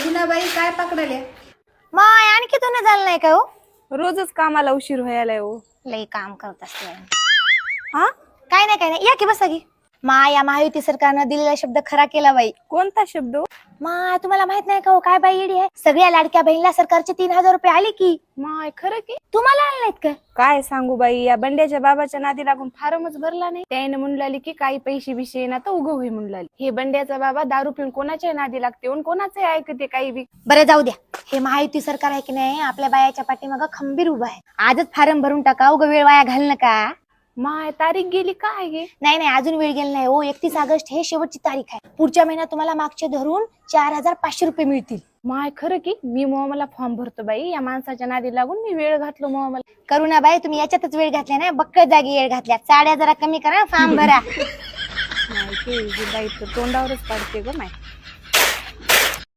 रंजिनाबाई काय पकडाले? माय आणखी तो नाही झालं नाही का हो? रोजच कामाला उशीर व्हायला हो. लई काम करत असते हा काय नाही या की बसा की. या महायुती सरकारनं दिलेला शब्द खरा केला बाई. कोणता शब्द हो? तुम्हाला माहित नाही का हो काय बाई येडी आहे? सगळ्या लाडक्या बहिणीला सरकारचे 3000 रुपये आले की. माय खरं की? तुम्हाला आले नाहीत का? काय सांगू बाई, या बंड्याच्या बाबाच्या नादी लागून फारमच भरला नाही. त्याने म्हणलाली की काही पैसे बिशे ना तर उगं होई म्हणलाली. हे बंड्याचा बाबा दारू पिऊन कोणाच्या नादी लागते आणि कोणाचे ऐकते काही बी. बरं जाऊ द्या. हे महायुती सरकार आहे की नाही आपल्या बायाच्या पाठीमागं खंबीर उभा आहे. आजच फारम भरून टाका, उगं वेळ वाया घाल नका. माय तारीख गेली काय गे? नाही अजून वेळ गेला नाही हो. 31 ऑगस्ट हे शेवटची तारीख आहे. पुढच्या महिन्यात तुम्हाला मागचे धरून 4500 रुपये मिळतील. माय खरं की? मी मला फॉर्म भरतो बाई. या माणसाच्या नादी लागून मी वेळ घातलो मला. करुणा बाई तुम्ही याच्यातच वेळ घातल्या ना, बक्कळ जागी वेळ घातल्या. साड्या जरा कमी करा, फॉर्म भरा. नाही ते बाई तर तोंडावरच पडते ग माय.